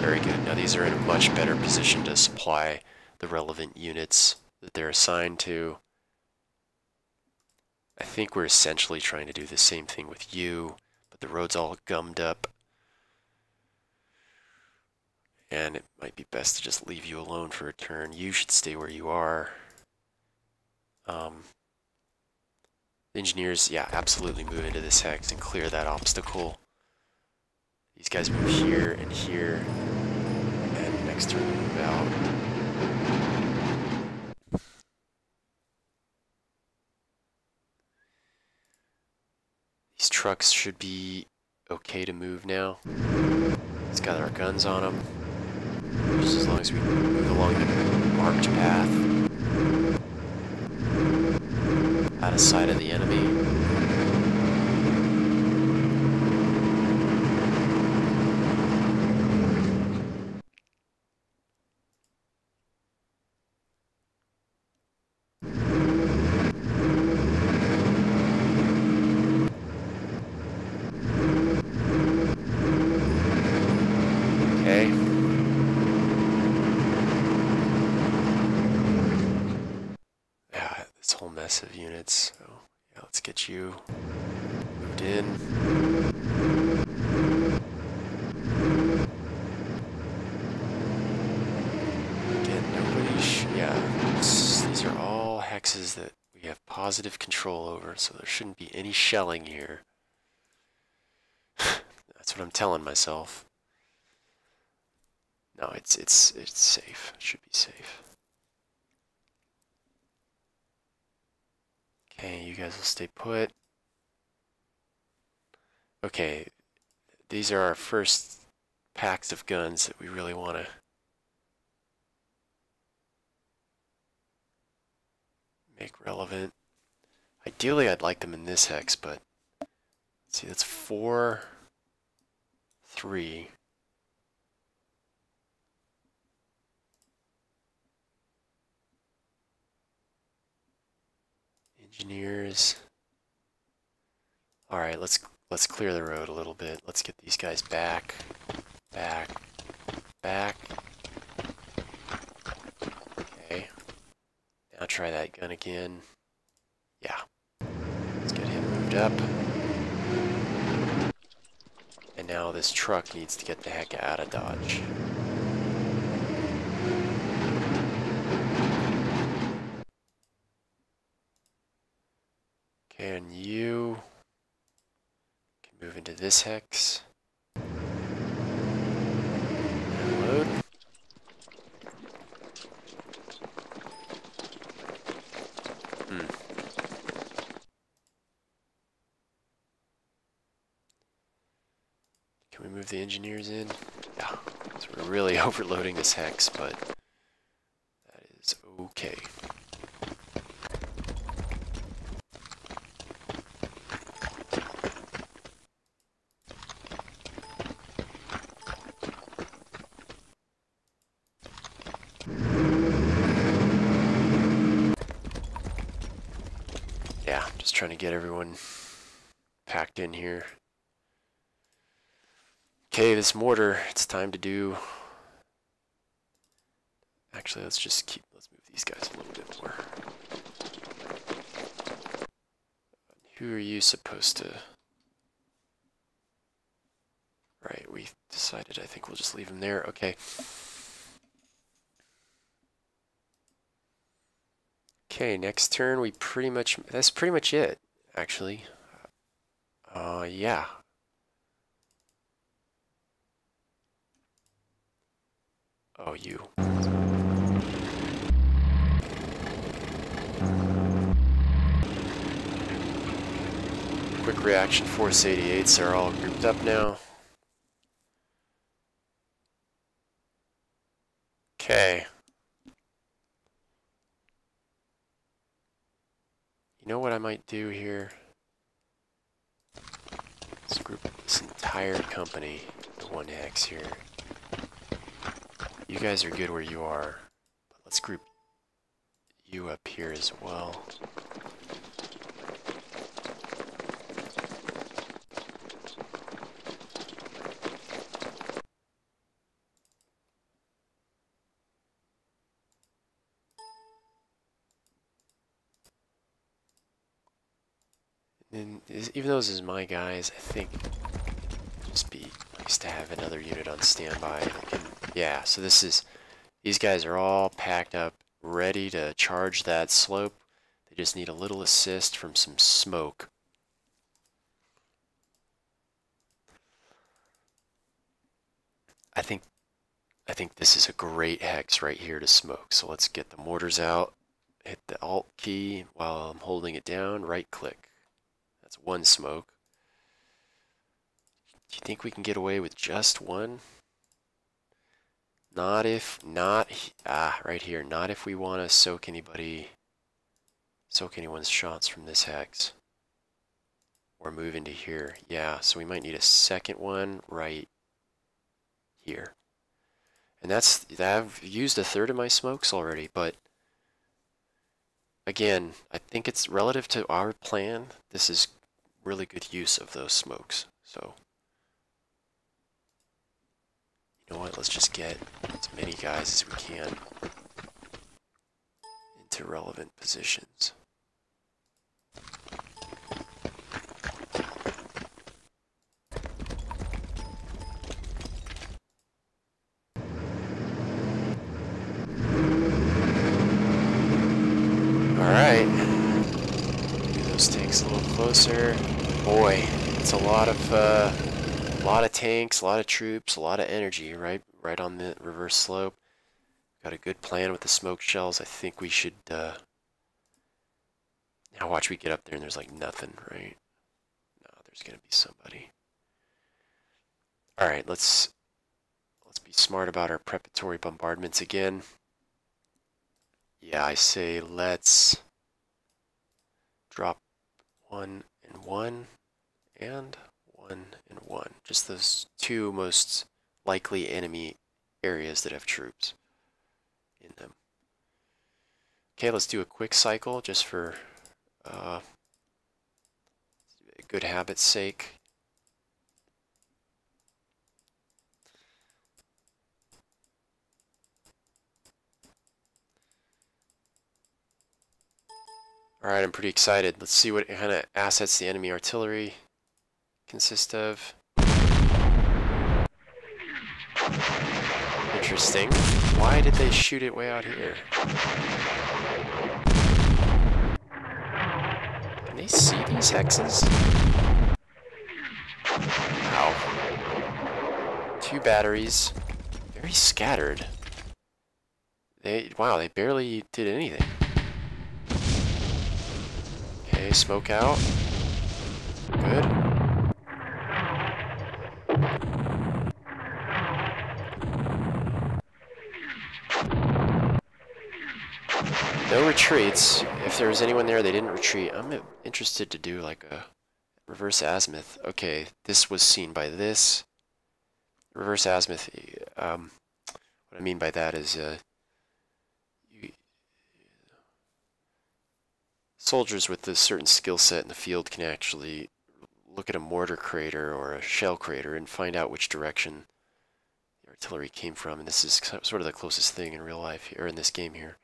Very good. Now these are in a much better position to supply the relevant units that they're assigned to. I think we're essentially trying to do the same thing with you, but the road's all gummed up. And it might be best to just leave you alone for a turn. You should stay where you are. Engineers, yeah, absolutely move into this hex and clear that obstacle. These guys move here and here, and next turn move out. These trucks should be okay to move now. It's got our guns on them. Just as long as we move along the marked path. Out of sight of the enemy. Okay. Yeah, this whole mess of units. So, yeah, let's get you moved in. Again, these are all hexes that we have positive control over, so there shouldn't be any shelling here. That's what I'm telling myself. No, it's safe. It should be safe. Okay, you guys will stay put. Okay, these are our first packs of guns that we really want to make relevant. Ideally, I'd like them in this hex, but let's see, that's 4, 3. Engineers. All right, let's clear the road a little bit. Let's get these guys back. Okay. Now try that gun again. Yeah. Let's get him moved up. And now this truck needs to get the heck out of Dodge. Okay, and you can move into this hex. And load. Can we move the engineers in? Yeah. So we're really overloading this hex, but that is okay. Yeah, just trying to get everyone packed in here. Okay, this mortar, it's time to do... Actually, let's move these guys a little bit more. Who are you supposed to... Right, we decided, I think we'll just leave them there. Okay. Okay, next turn we that's pretty much it, actually. Yeah. Oh, you. Quick reaction force 88s are all grouped up now. Okay. You know what I might do here? Let's group this entire company into one hex here. You guys are good where you are, but let's group you up here as well. And even though this is my guys, I think it'd just be nice to have another unit on standby. Yeah, so these guys are all packed up, ready to charge that slope. They just need a little assist from some smoke. I think this is a great hex right here to smoke. So let's get the mortars out. Hit the Alt key while I'm holding it down. Right click. That's one smoke. Do you think we can get away with just one? Not if, right here. Not if we want to soak anyone's shots from this hex. Or move into here. Yeah, so we might need a second one right here. And I've used a third of my smokes already, but again, I think it's relative to our plan. This is really good use of those smokes. So, you know what? Let's just get as many guys as we can into relevant positions. Alright, do those tanks a little closer. Boy, it's a lot of tanks, a lot of troops, a lot of energy, right on the reverse slope. Got a good plan with the smoke shells. I think we should, now watch we get up there and there's like nothing, right? No, there's gonna be somebody. Alright, let's be smart about our preparatory bombardments again. Yeah, I say let's drop 1 and 1 and 1 and 1. Just those two most likely enemy areas that have troops in them. Okay, let's do a quick cycle just for good habit's sake. Alright, I'm pretty excited. Let's see what kind of assets the enemy artillery consist of. Interesting. Why did they shoot it way out here? Can they see these hexes? Wow. 2 batteries. Very scattered. Wow, they barely did anything. Okay, smoke out. Good. No retreats. If there was anyone there, they didn't retreat. I'm interested to do like a reverse azimuth. Okay, this was seen by this. Reverse azimuth, what I mean by that is soldiers with a certain skill set in the field can actually look at a mortar crater or a shell crater and find out which direction the artillery came from. And this is sort of the closest thing in real life here, or in this game here.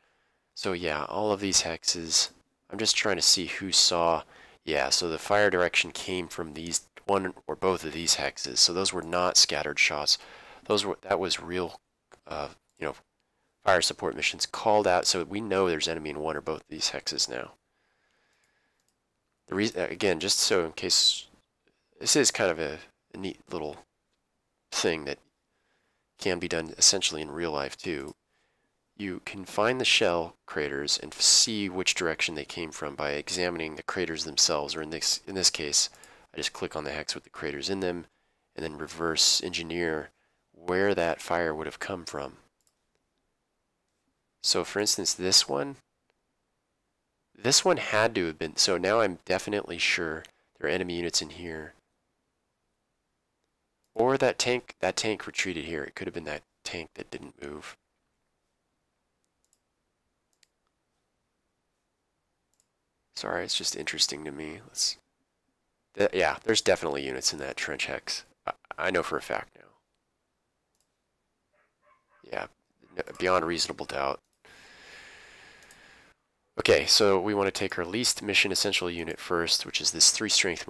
So yeah, all of these hexes, I'm just trying to see who saw. Yeah, so the fire direction came from these one or both of these hexes. So those were not scattered shots. That was real, you know, fire support missions called out. So we know there's enemy in one or both of these hexes now. The reason, again, just so in case, this is kind of a neat little thing that can be done essentially in real life too. You can find the shell craters and see which direction they came from by examining the craters themselves, or in this case, I just click on the hex with the craters in them and then reverse engineer where that fire would have come from. So for instance, this one had to have been, so now I'm definitely sure there are enemy units in here. Or that tank retreated here. It could have been that tank that didn't move. Sorry, it's just interesting to me. Yeah, there's definitely units in that trench hex. I know for a fact now. Yeah, beyond reasonable doubt. Okay, so we want to take our least mission essential unit first, which is this 3-strength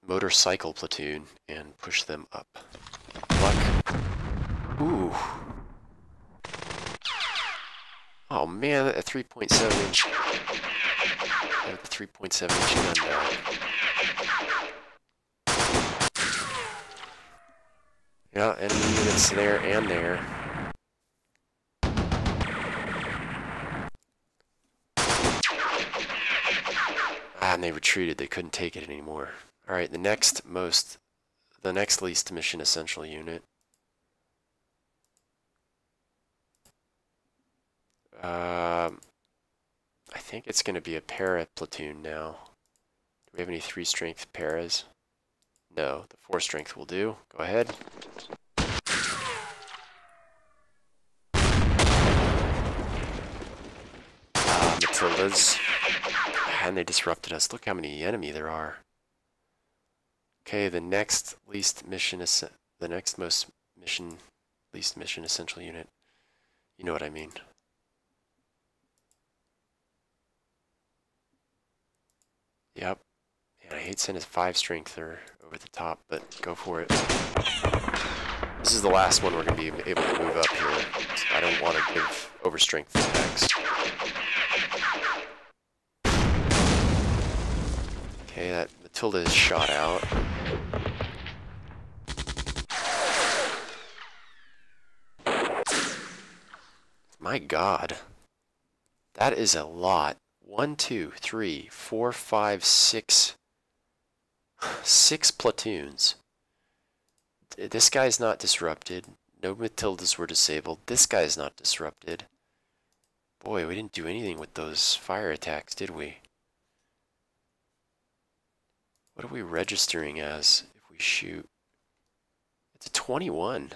motorcycle platoon, and push them up. Luck. Ooh. Oh man, a 3.7 inch Have the 3.7-inch gun back. Yeah, enemy units there and there. Ah, and they retreated. They couldn't take it anymore. All right, the next least mission essential unit. I think it's going to be a para platoon now. Do we have any 3-strength paras? No, the 4-strength will do. Go ahead. Matildas. And they disrupted us. Look how many enemy there are. Okay, the next least mission least mission essential unit. You know what I mean. Yep. And I hate sending a 5-strengther over the top, but go for it. This is the last one we're going to be able to move up here. So I don't want to give overstrength attacks. Okay, that Matilda is shot out. My God. That is a lot. 1, 2, 3, 4, 5, 6. 6 platoons. This guy's not disrupted. No Matildas were disabled. This guy's not disrupted. Boy, we didn't do anything with those fire attacks, did we? What are we registering as if we shoot? It's a 21.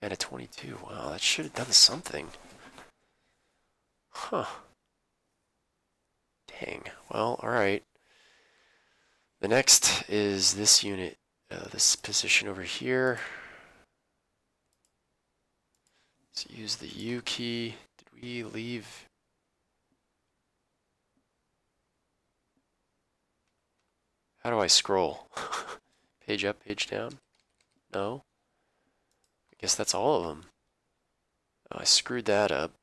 And a 22. Wow, that should have done something. Huh. Dang. Well, alright. The next is this unit, this position over here. Let's use the U key. Did we leave? How do I scroll? Page up, page down? No? I guess that's all of them. Oh, I screwed that up.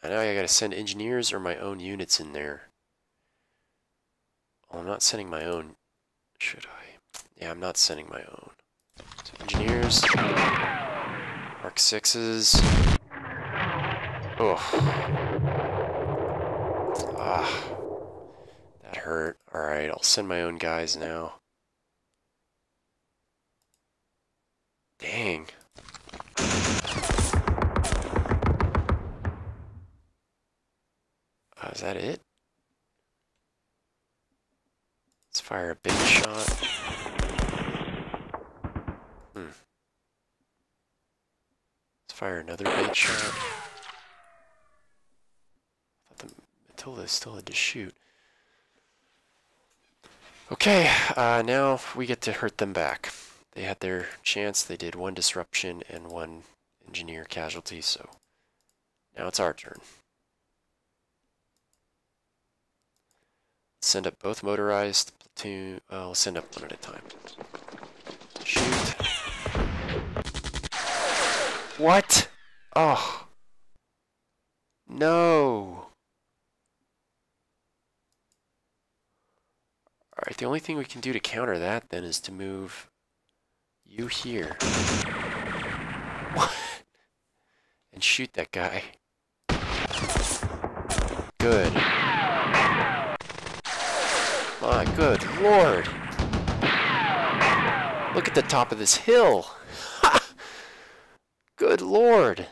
I know I gotta send engineers or my own units in there. Oh, I'm not sending my own. Should I? Yeah, I'm not sending my own. So engineers. Mark 6s. Oh. Ah. That hurt. Alright, I'll send my own guys now. Dang. Is that it? Let's fire a big shot. Let's fire another bait shot. I thought the Matilda still had to shoot. Okay, now we get to hurt them back. They had their chance. They did 1 disruption and 1 engineer casualty, so now it's our turn. Send up both motorized platoon. We'll send up one at a time. Shoot. What? Oh. No. Alright, the only thing we can do to counter that then is to move you here. What? And shoot that guy. Good. My good lord. Look at the top of this hill. Good lord.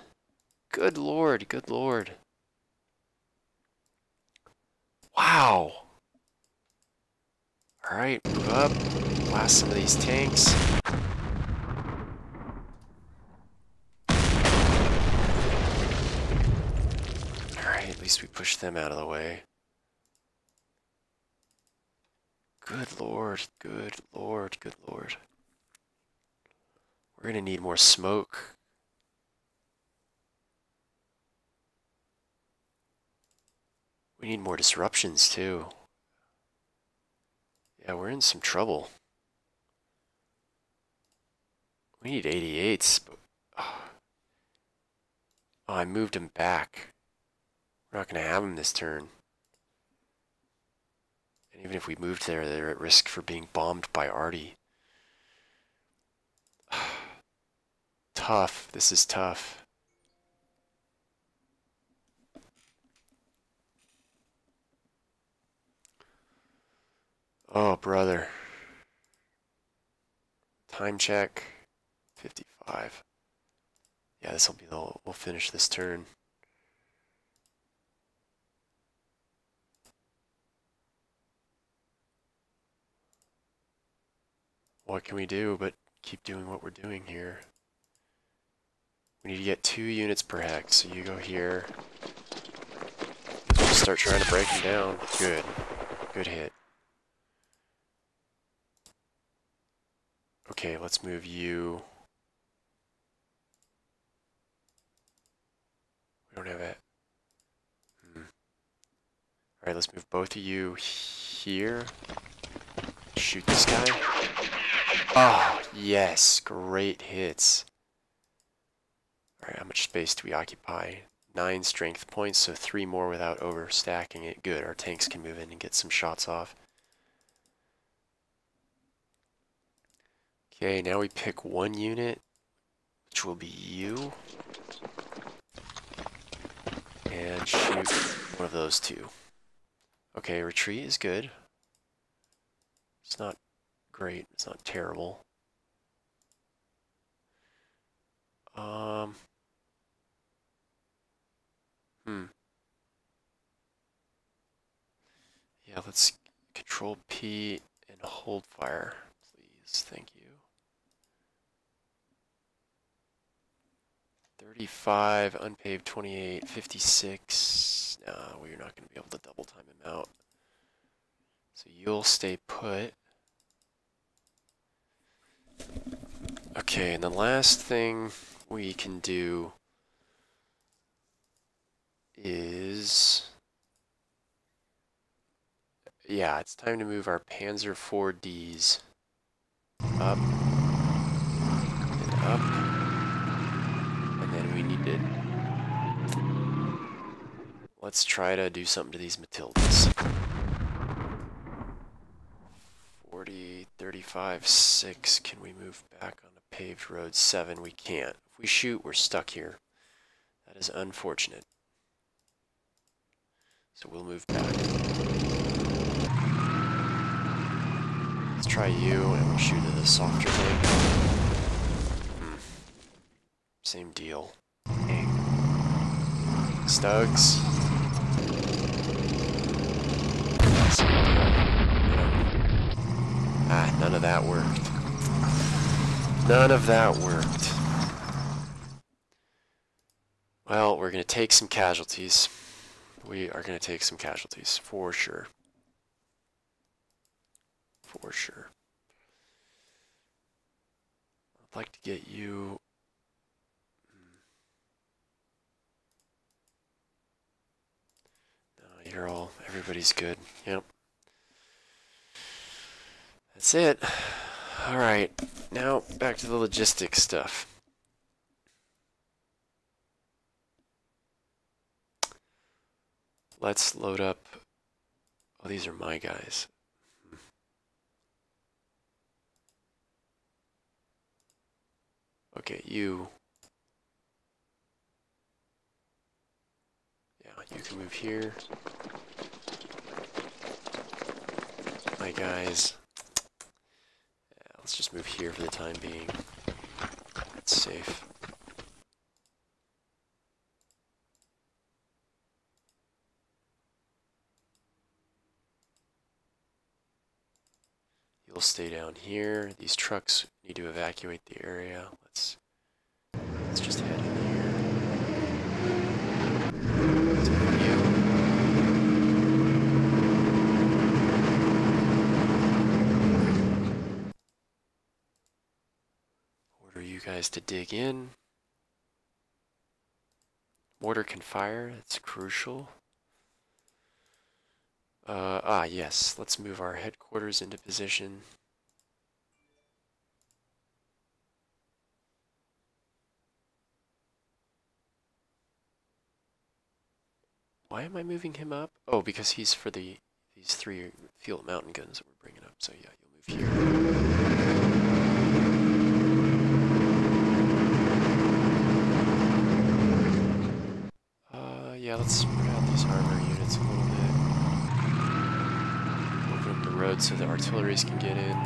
Good lord, good lord. Wow. Alright, move up. Blast some of these tanks. Alright, at least we pushed them out of the way. Good lord, good lord, good lord. We're gonna need more smoke. We need more disruptions too. Yeah, we're in some trouble. We need 88s. But, oh, I moved him back. We're not gonna have him this turn. Even if we moved there, they're at risk for being bombed by Artie. Tough. This is tough. Oh, brother. Time check. 55. Yeah, this will be the... We'll finish this turn. What can we do but keep doing what we're doing here? We need to get 2 units per hex, so you go here. Just start trying to break them down. Good. Good hit. Okay, let's move you. We don't have it. Alright, let's move both of you here. Shoot this guy. Oh, yes. Great hits. Alright, how much space do we occupy? 9 strength points, so 3 more without overstacking it. Good, our tanks can move in and get some shots off. Okay, now we pick 1 unit, which will be you. And shoot one of those 2. Okay, retreat is good. It's not great, it's not terrible. Yeah, let's control P and hold fire, please. Thank you. 35, unpaved 28, 56. No, we're not going to be able to double time him out. So you'll stay put. Okay, and the last thing we can do is... Yeah, it's time to move our Panzer IV-Ds up and up. And then we need to... Let's try to do something to these Matildas. 40, 35, 6. Can we move back on a paved road? 7. We can't. If we shoot, we're stuck here. That is unfortunate. So we'll move back. Let's try you, and we'll shoot at the softer tank. Same deal. Dang. Stugs. Ah, none of that worked. None of that worked. Well, we're going to take some casualties. We are going to take some casualties, for sure. For sure. I'd like to get you... No, you're all... Everybody's good. Yep. That's it. Alright, now back to the logistics stuff. Let's load up... Oh, these are my guys. Okay, you... Yeah, you can move here. My guys... Yeah, let's just move here for the time being. That's safe. You'll stay down here. These trucks need to evacuate the area. Let's just head in here. So you. Order you guys to dig in. Mortar can fire. That's crucial. Yes, let's move our headquarters into position. Why am I moving him up? Oh, because he's for the these 3 field mountain guns that we're bringing up. So yeah, you'll move here. Yeah, let's spread out these armor units a little bit. Open up the road so the artilleries can get in.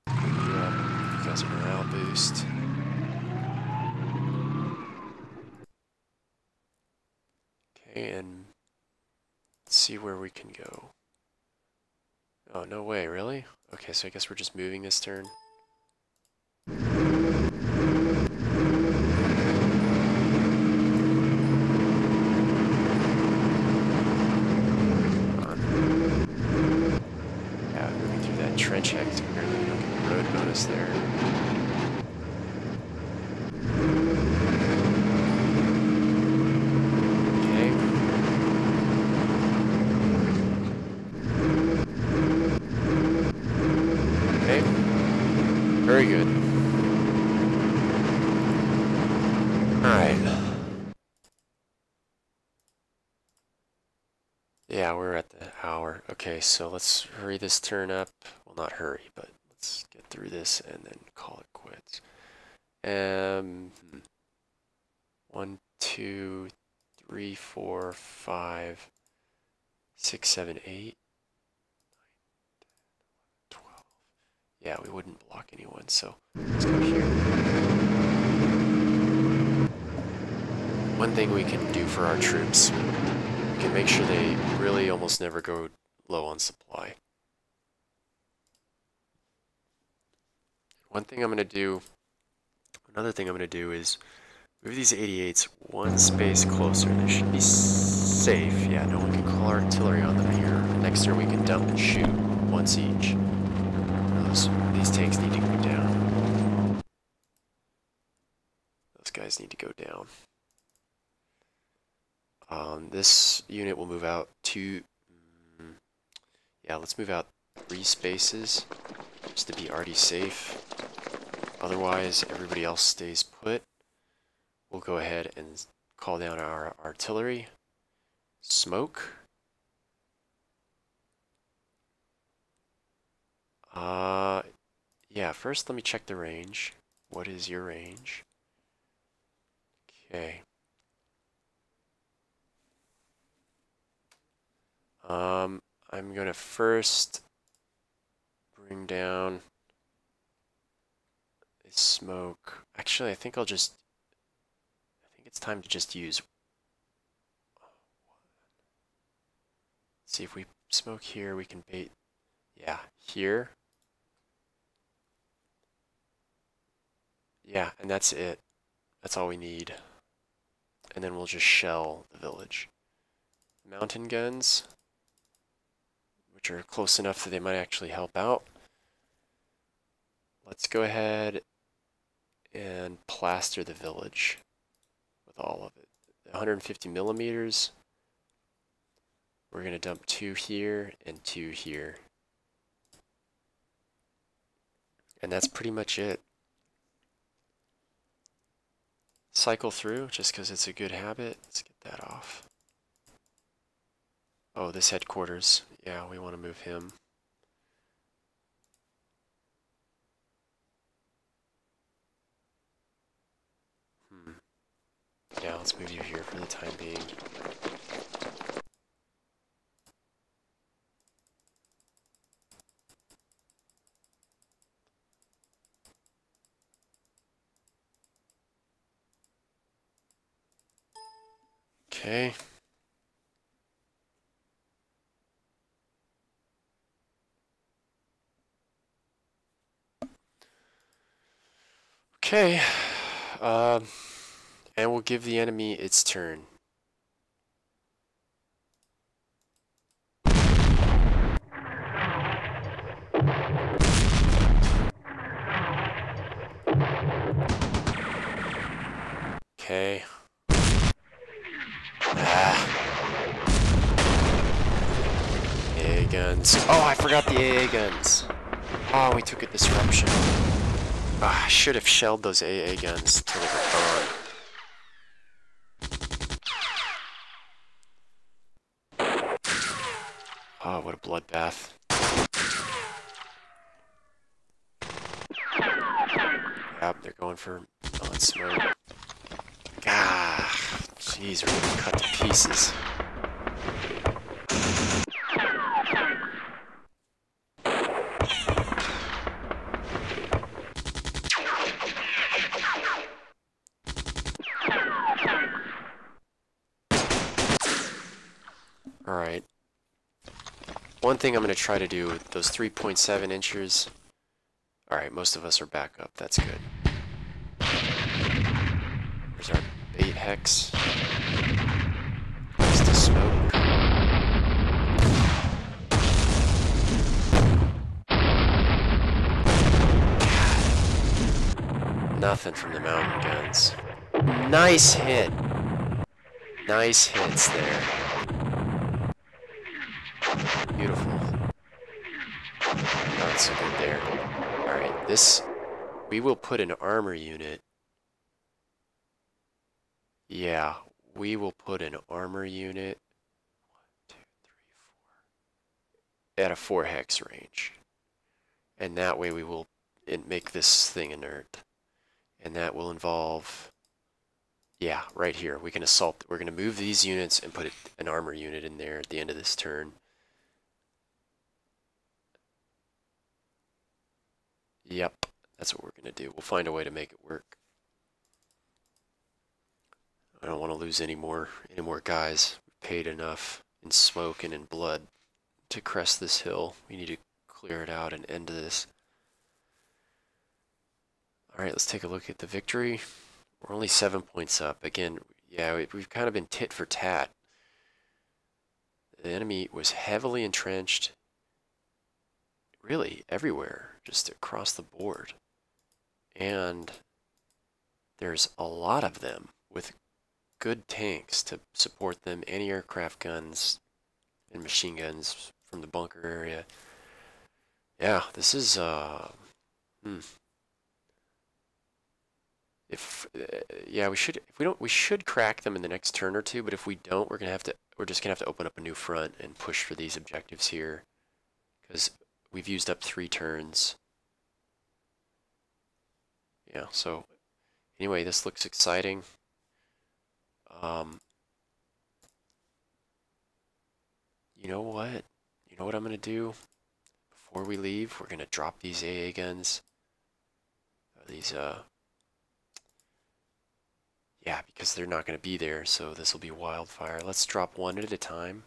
You guys are morale boost. Okay, and let's see where we can go. Oh, no way, really? Okay, so I guess we're just moving this turn. Trench hector, apparently we don't get the road bonus there. Okay. Okay. Very good. Alright. Yeah, we're at the hour. Okay, so let's hurry this turn up. Well, not hurry, but let's get through this and then call it quits. 1, 2, 3, 4, 5, 6, 7, 8, 12. Yeah, we wouldn't block anyone, so let's go here. One thing we can do for our troops, we can make sure they really almost never go low on supply. One thing I'm going to do, another thing I'm going to do is move these 88s one space closer. They should be safe. Yeah, no one can call artillery on them here. Next turn we can dump and shoot once each. These tanks need to go down. Those guys need to go down. This unit will move out 2... yeah, let's move out 3 spaces just to be already safe. Otherwise, everybody else stays put. We'll go ahead and call down our artillery. Smoke. Yeah, first let me check the range. What is your range? Okay. I'm gonna first bring down a smoke. Actually, I think it's time to just use. Let's see if we smoke here, we can bait. Yeah, here. Yeah, and that's it. That's all we need. And then we'll just shell the village. Mountain guns, which are close enough that they might actually help out. Let's go ahead and plaster the village with all of it. 150 millimeters. We're going to dump 2 here and 2 here. And that's pretty much it. Cycle through just because it's a good habit. Let's get that off. Oh, this headquarters. Yeah, we want to move him. Yeah, let's move you here for the time being. Okay. Okay. And we'll give the enemy its turn. Okay. AA guns. Oh, I forgot the AA guns. Oh, we took a disruption. I should have shelled those AA guns till they were gone. Oh, what a bloodbath. Yep, they're going for non-smoke. Ah, jeez, we're getting cut to pieces. Alright. One thing I'm going to try to do with those 3.7 inches. Alright, most of us are back up. That's good. There's our bait hex. There's the smoke. God. Nothing from the mountain guns. Nice hit. Nice hits there. Beautiful. Not so good there. Alright, this... We will put an armor unit. Yeah, we will put an armor unit. 1, 2, 3, 4. At a 4 hex range. And that way we will make this thing inert. And that will involve... Yeah, right here. We can assault. We're going to move these units and put an armor unit in there at the end of this turn. Yep, that's what we're going to do. We'll find a way to make it work. I don't want to lose any more guys. We've paid enough in smoke and in blood to crest this hill. We need to clear it out and end this. Alright, let's take a look at the victory. We're only 7 points up. Again, yeah, we've kind of been tit for tat. The enemy was heavily entrenched, really everywhere, just across the board. And there's a lot of them with good tanks to support them, anti-aircraft guns and machine guns from the bunker area. Yeah, this is yeah, we should crack them in the next turn or two, but if we don't, we're just gonna have to open up a new front and push for these objectives here, because we've used up 3 turns. Yeah, so anyway, this looks exciting. You know what? You know what I'm gonna do? Before we leave, we're gonna drop these AA guns. These yeah, because they're not going to be there, so this will be wildfire. Let's drop one at a time.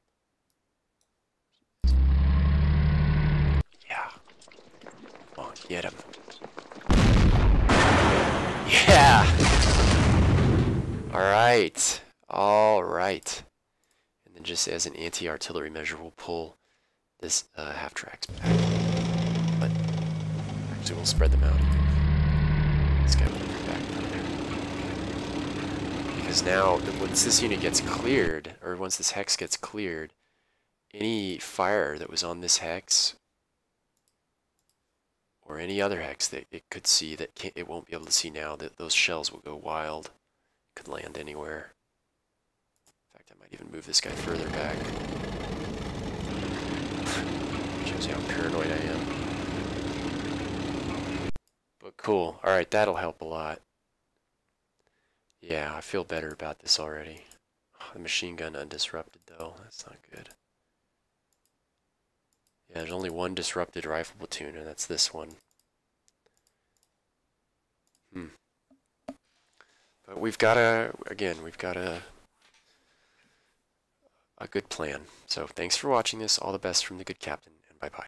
Yeah. Come on, get him. Yeah! Alright. Alright. And then just as an anti-artillery measure, we'll pull this half-tracks back. But actually, we'll spread them out even. This guy will be back there. Because now, once this unit gets cleared, or once this hex gets cleared, any fire that was on this hex, or any other hex that it could see that it won't be able to see now, that those shells will go wild. Could land anywhere. In fact, I might even move this guy further back. Shows you how paranoid I am. But cool. Alright, that'll help a lot. Yeah, I feel better about this already. The machine gun undisrupted though, that's not good. Yeah, there's only one disrupted rifle platoon, and that's this one. But we've got a good plan. So thanks for watching this. All the best from the good captain, and bye-bye.